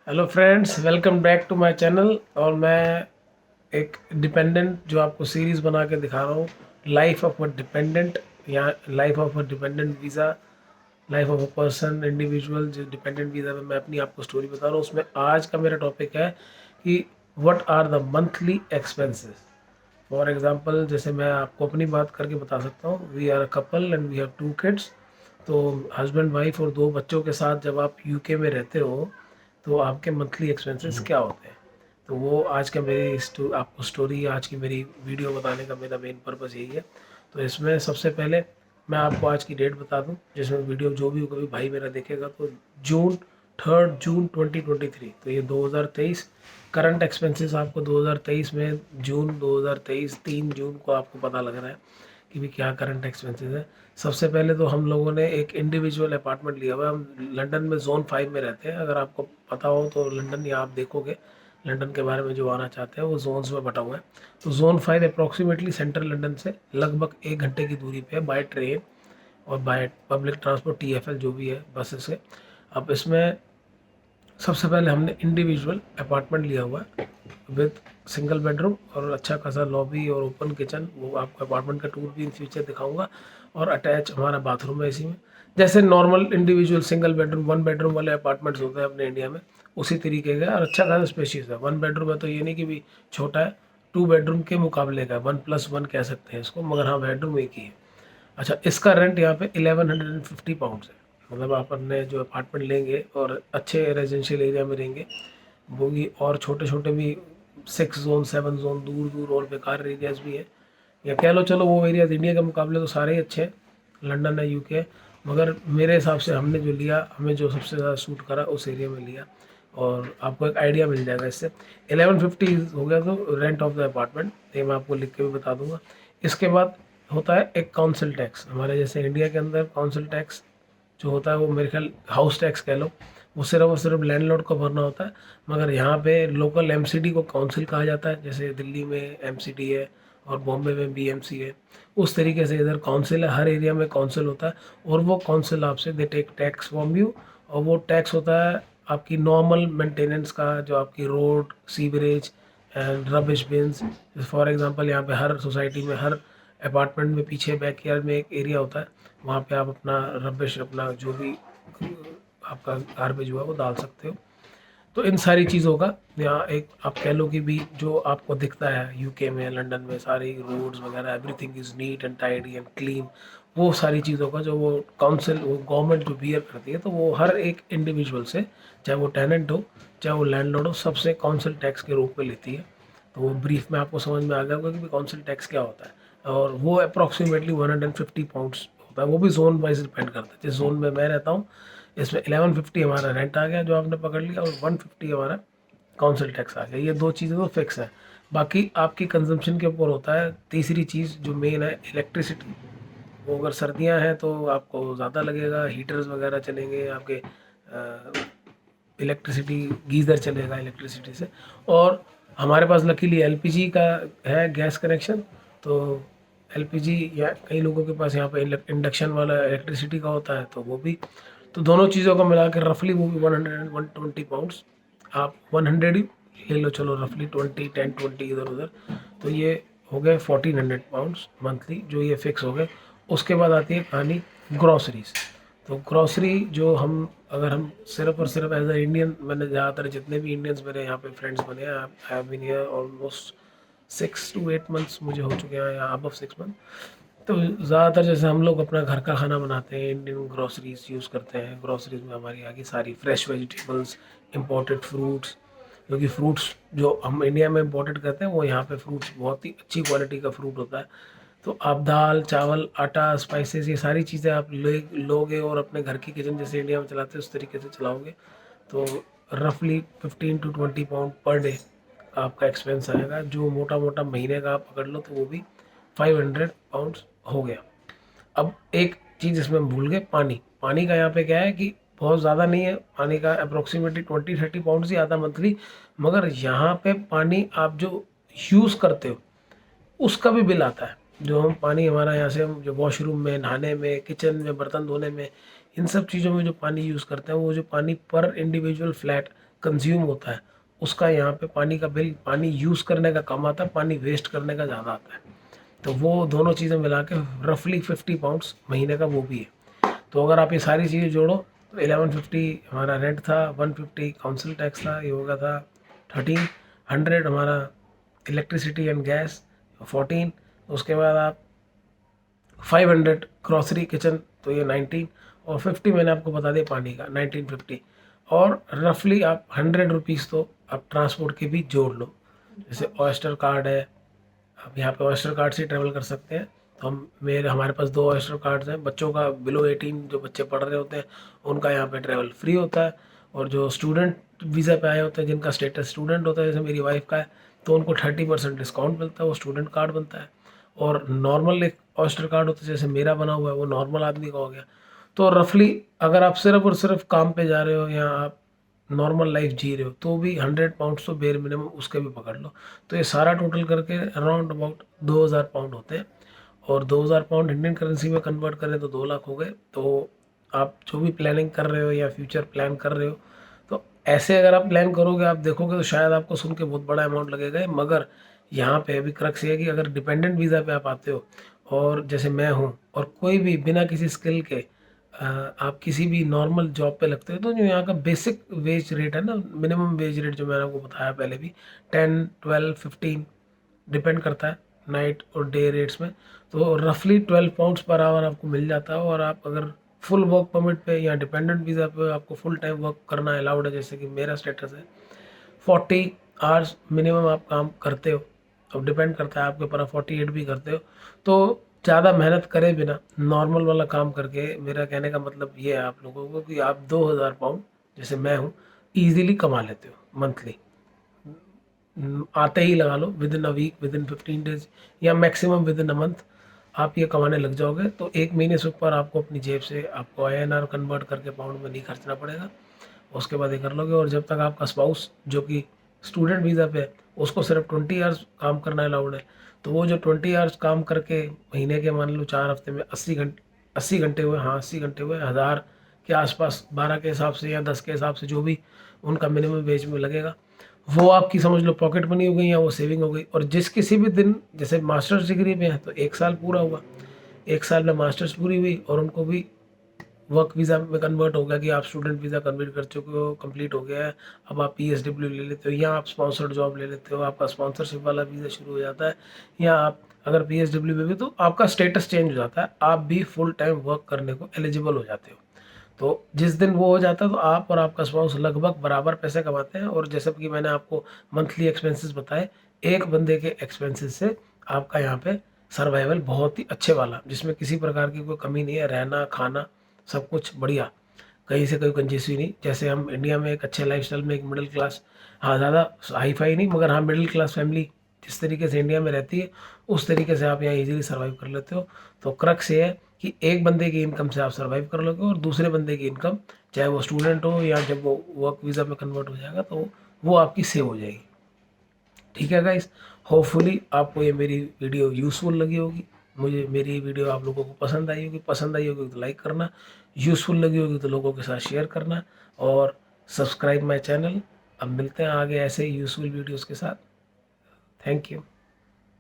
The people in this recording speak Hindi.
Hello friends, welcome back to my channel. और मैं एक डिपेंडेंट जो आपको सीरीज़ बना के दिखा रहा हूँ, लाइफ ऑफ अ डिपेंडेंट या life of a dependent visa, life of a person individual जो डिपेंडेंट वीज़ा में मैं अपनी आपको स्टोरी बता रहा हूँ। उसमें आज का मेरा टॉपिक है कि what are the monthly expenses. For example, जैसे मैं आपको अपनी बात करके बता सकता हूँ, we are a couple and we have 2 kids. तो हस्बैंड वाइफ और 2 बच्चों के साथ जब आप यूके में रहते हो तो आपके मंथली एक्सपेंसेस क्या होते हैं। तो वो आज का मेरी आपको स्टोरी, आज की मेरी वीडियो बताने का मेरा मेन पर्पज़ यही है। तो इसमें सबसे पहले मैं आपको आज की डेट बता दूं, जिसमें वीडियो जो भी कभी भाई मेरा देखेगा तो जून 3 जून 2023, तो ये 2023 करंट एक्सपेंसेस आपको 2023 में जून 2023 3 जून को आपको पता लग रहा है कि भी क्या करंट एक्सपेंसेस है। सबसे पहले तो हम लोगों ने एक इंडिविजुअल अपार्टमेंट लिया हुआ है। हम लंदन में जोन 5 में रहते हैं। अगर आपको पता हो तो लंदन, या आप देखोगे लंदन के बारे में जो आना चाहते हैं वो जोन्स में बटा हुआ है। तो जोन 5 अप्रॉक्सीमेटली सेंट्रल लंदन से लगभग 1 घंटे की दूरी पे है बाय ट्रेन और बाय पब्लिक ट्रांसपोर्ट, TFL जो भी है बसेस से। अब इसमें सबसे पहले हमने इंडिविजुअल अपार्टमेंट लिया हुआ है विद सिंगल बेडरूम और अच्छा खासा लॉबी और ओपन किचन। वो आपको अपार्टमेंट का टूर भी इन फ्यूचर दिखाऊंगा। और अटैच हमारा बाथरूम है इसी में। जैसे normal individual single bedroom 1 bedroom वाले अपार्टमेंट्स होते हैं अपने इंडिया में, उसी तरीके का। और अच्छा खासा स्पेशियस है। 1 बेडरूम है तो ये नहीं कि भी छोटा है, 2 बेडरूम के मुकाबले का है, 1+1 कह सकते हैं इसको, मगर हाँ बेडरूम एक ही है। अच्छा, इसका रेंट यहाँ पे 1150 पाउंड है। मतलब आप अपने जो अपार्टमेंट लेंगे और अच्छे रेजिडेंशियल एरिया में रहेंगे, वो भी, और छोटे छोटे भी 6 जोन 7 जोन दूर दूर और बेकार एरियाज भी है, या कह लो चलो वो एरियाज इंडिया के मुकाबले तो सारे ही अच्छे हैं, लंदन है, यूके। मगर मेरे हिसाब से हमने जो लिया, हमें जो सबसे ज़्यादा सूट करा उस एरिया में लिया। और आपको एक आइडिया मिल जाएगा इससे। 1150 हो गया तो रेंट ऑफ द अपार्टमेंट, ये मैं आपको लिख के भी बता दूंगा। इसके बाद होता है एक काउंसिल टैक्स। हमारे जैसे इंडिया के अंदर काउंसिल टैक्स जो होता है वो मेरे ख्याल हाउस टैक्स कह लो, वो सिर्फ और सिर्फ लैंडलॉर्ड को भरना होता है। मगर यहाँ पे लोकल एमसीडी को काउंसिल कहा जाता है। जैसे दिल्ली में एमसीडी है और बॉम्बे में बीएमसी है, उस तरीके से इधर काउंसिल है। हर एरिया में काउंसिल होता है और वो काउंसिल आपसे they take tax from you. और वो टैक्स होता है आपकी नॉर्मल मेंटेनेंस का, जो आपकी road, sewerage and rubbish beans. For example, यहाँ पे हर सोसाइटी में, हर अपार्टमेंट में पीछे बैकयार्ड में एक एरिया होता है, वहाँ पे आप अपना रबिश, अपना जो भी आपका गार्बेज हुआ वो डाल सकते हो। तो इन सारी चीज़ों का, या एक आप कह लो कि भी जो आपको दिखता है यूके में, लंदन में, सारी रोड्स वगैरह everything is neat and tidy and clean, वो सारी चीज़ों का जो वो काउंसिल, वो गवर्नमेंट जो बियर करती है, तो वो हर एक इंडिविजुअल से, चाहे वो टेनेंट हो चाहे वो लैंडलॉर्ड हो, सबसे काउंसिल टैक्स के रूप में लेती है। तो वो ब्रीफ में आपको समझ में आ गया होगा कि काउंसिल टैक्स क्या होता है। और वो अप्रॉक्सीमेटली 150 पाउंड्स होता है। वो भी जोन वाइज डिपेंड करता है। जिस जोन में मैं रहता हूँ, इसमें 1150 हमारा रेंट आ गया जो आपने पकड़ लिया, और 150 हमारा काउंसिल टैक्स आ गया। ये दो चीज़ें तो फिक्स है। बाकी आपकी कंजम्पशन के ऊपर होता है। तीसरी चीज़ जो मेन है, इलेक्ट्रिसिटी। वो अगर सर्दियां हैं तो आपको ज़्यादा लगेगा, हीटर्स वगैरह चलेंगे आपके, इलेक्ट्रिसिटी गीज़र चलेगा इलेक्ट्रिसिटी से। और हमारे पास लकीली एलपीजी का है, गैस कनेक्शन। तो एलपीजी, या कई लोगों के पास यहाँ पे इंडक्शन वाला इलेक्ट्रिसिटी का होता है, तो वो भी। तो दोनों चीज़ों को मिला के रफली वो भी 100 120 पाउंड्स। आप 100 ही ले लो, चलो रफली 20 10 20 इधर उधर। तो ये हो गए 1400 पाउंड्स मंथली, जो ये फिक्स हो गए। उसके बाद आती है कहानी ग्रॉसरीज। तो ग्रॉसरी जो हम, अगर हम सिर्फ और सिर्फ एज अ इंडियन, मैंने ज़्यादातर जितने भी इंडियंस मेरे यहाँ पे फ्रेंड्स बने हैं, I have been here almost 6 to 8 months मुझे हो चुके हैं, या अबव 6 मंथ। तो ज़्यादातर जैसे हम लोग अपना घर का खाना बनाते हैं, इंडियन ग्रॉसरीज यूज़ करते हैं। ग्रॉसरीज में हमारी आगे सारी फ्रेश वेजिटेबल्स, इंपॉर्टेड फ्रूट्स, क्योंकि फ्रूट्स जो हम इंडिया में इंपोर्टेड करते हैं वो यहाँ पे फ्रूट्स बहुत ही अच्छी क्वालिटी का फ्रूट होता है। तो आप दाल, चावल, आटा, स्पाइसेस, ये सारी चीज़ें आप लोगे और अपने घर की किचन जैसे इंडिया में चलाते हैं उस तरीके से चलाओगे, तो रफली 15 to 20 पाउंड पर डे आपका एक्सपेंस आएगा। जो मोटा मोटा महीने का आप पकड़ लो तो वो भी 500 पाउंड्स हो गया। अब एक चीज़ इसमें हम भूल गए, पानी। पानी का यहाँ पे क्या है कि बहुत ज़्यादा नहीं है, पानी का अप्रोक्सीमेटली 20 30 पाउंड्स ही आता मंथली। मगर यहाँ पे पानी आप जो यूज़ करते हो उसका भी बिल आता है। जो हम पानी, हमारा यहाँ से हम जो वॉशरूम में, नहाने में, किचन में, बर्तन धोने में, इन सब चीज़ों में जो पानी यूज़ करते हैं, वो जो पानी पर इंडिविजुअल फ्लैट कंज्यूम होता है उसका यहाँ पे पानी का बिल, पानी यूज़ करने का कम आता है, पानी वेस्ट करने का ज़्यादा आता है। तो वो दोनों चीज़ें मिला के रफली 50 पाउंड्स महीने का वो भी है। तो अगर आप ये सारी चीज़ें जोड़ो तो 1150 हमारा रेंट था, 150 काउंसिल टैक्स था, ये हो गया था 1300 हमारा इलेक्ट्रिसिटी एंड गैस 14, उसके बाद आप 500 ग्रॉसरी किचन तो ये 19, और 50 मैंने आपको बता दिया पानी का 1950, और रफली आप 100 रुपीज़ तो आप ट्रांसपोर्ट के भी जोड़ लो। जैसे ऑयस्टर कार्ड है, आप यहाँ पे ऑयस्टर कार्ड से ट्रैवल कर सकते हैं। तो हमारे पास 2 ऑयस्टर कार्ड्स हैं। बच्चों का बिलो 18 जो बच्चे पढ़ रहे होते हैं उनका यहाँ पे ट्रैवल फ्री होता है, और जो स्टूडेंट वीज़ा पे आए होते हैं जिनका स्टेटस स्टूडेंट होता है, जैसे मेरी वाइफ का है, तो उनको 30% डिस्काउंट मिलता है, वो स्टूडेंट कार्ड बनता है। और नॉर्मल एक ऑयस्टर कार्ड होता है जैसे मेरा बना हुआ है, वो नॉर्मल आदमी का हो गया। तो रफली अगर आप सिर्फ और सिर्फ काम पे जा रहे हो या आप नॉर्मल लाइफ जी रहे हो तो भी 100 पाउंड्स तो बेर मिनिमम उसके भी पकड़ लो। तो ये सारा टोटल करके अराउंड अबाउट 2000 पाउंड होते हैं, और 2000 पाउंड इंडियन करेंसी में कन्वर्ट करें तो 2 लाख हो गए। तो आप जो भी प्लानिंग कर रहे हो या फ्यूचर प्लान कर रहे हो, तो ऐसे अगर आप प्लान करोगे, आप देखोगे तो शायद आपको सुन के बहुत बड़ा अमाउंट लगेगा। मगर यहाँ पे अभी क्रक्स ये है कि अगर डिपेंडेंट वीज़ा पे आप आते हो, और जैसे मैं हूँ, और कोई भी बिना किसी स्किल के आप किसी भी नॉर्मल जॉब पे लगते हो, तो जो यहाँ का बेसिक वेज रेट है ना, मिनिमम वेज रेट जो मैंने आपको बताया पहले भी, 10, 12, 15 डिपेंड करता है नाइट और डे रेट्स में। तो रफली 12 पाउंड्स पर आवर आपको मिल जाता है। और आप अगर फुल वर्क परमिट पे या डिपेंडेंट वीज़ा पे आपको फुल टाइम वर्क करना अलाउड है, जैसे कि मेरा स्टेटस है, 40 आवर्स मिनिमम आप काम करते हो। अब डिपेंड करता है आपके ऊपर, 48 भी करते हो तो ज़्यादा मेहनत करे बिना नॉर्मल वाला काम करके, मेरा कहने का मतलब ये है आप लोगों को कि आप 2000 पाउंड जैसे मैं हूँ ईजिली कमा लेते हो मंथली। आते ही लगा लो, within a week, within 15 days, या maximum within a month आप ये कमाने लग जाओगे। तो एक महीने से ऊपर आपको अपनी जेब से आपको INR कन्वर्ट करके पाउंड में नहीं खर्चना पड़ेगा। उसके बाद ये कर लोगे। और जब तक आपका स्पाउस जो कि स्टूडेंट वीज़ा पे है, उसको सिर्फ 20 आवर्स काम करना अलाउड है। तो वो जो 20 आवर्स काम करके महीने के मान लो 4 हफ्ते में 80 घंटे हुए, हाँ 80 घंटे हुए, 1000 के आसपास 12 के हिसाब से या 10 के हिसाब से जो भी उनका मिनिमम वेज में लगेगा, वो आपकी समझ लो पॉकेट मनी हो गई या वो सेविंग हो गई। और जिस किसी भी दिन, जैसे मास्टर्स डिग्री में है तो 1 साल पूरा हुआ, 1 साल में मास्टर्स पूरी हुई, और उनको भी वर्क वीज़ा में कन्वर्ट हो गया कि आप स्टूडेंट वीज़ा कन्वर्ट कर चुके हो, कंप्लीट हो गया है। अब आप PSW ले लेते हो, या आप स्पॉन्सर्ड जॉब ले लेते हो, आपका स्पॉन्सरशिप वाला वीज़ा शुरू हो जाता है। या आप अगर PSW में भी, तो आपका स्टेटस चेंज हो जाता है, आप भी फुल टाइम वर्क करने को एलिजिबल हो जाते हो। तो जिस दिन वो हो जाता है तो आप और आपका स्पाउस लगभग बराबर पैसे कमाते हैं। और जैसे कि मैंने आपको मंथली एक्सपेंसेस बताए, एक बंदे के एक्सपेंसेस से आपका यहाँ पे सर्वाइवल बहुत ही अच्छे वाला, जिसमें किसी प्रकार की कोई कमी नहीं है, रहना खाना सब कुछ बढ़िया, कहीं से कोई कंजूसी नहीं। जैसे हम इंडिया में एक अच्छे लाइफस्टाइल में एक मिडिल क्लास, हाँ ज़्यादा हाई फाई नहीं मगर हाँ मिडिल क्लास फैमिली जिस तरीके से इंडिया में रहती है, उस तरीके से आप यहाँ इजीली सर्वाइव कर लेते हो। तो क्रक्स ये है कि एक बंदे की इनकम से आप सर्वाइव कर लोगे, और दूसरे बंदे की इनकम, चाहे वो स्टूडेंट हो या जब वो वर्क वीज़ा में कन्वर्ट हो जाएगा तो वो आपकी सेव हो जाएगी। ठीक है गाइस, होपफुली आपको ये मेरी वीडियो यूज़फुल लगी होगी। मुझे मेरी वीडियो आप लोगों को पसंद आई होगी तो लाइक करना, यूज़फुल लगी होगी तो लोगों के साथ शेयर करना, और सब्सक्राइब माय चैनल। अब मिलते हैं आगे ऐसे ही यूज़फुल वीडियोस के साथ। Thank you.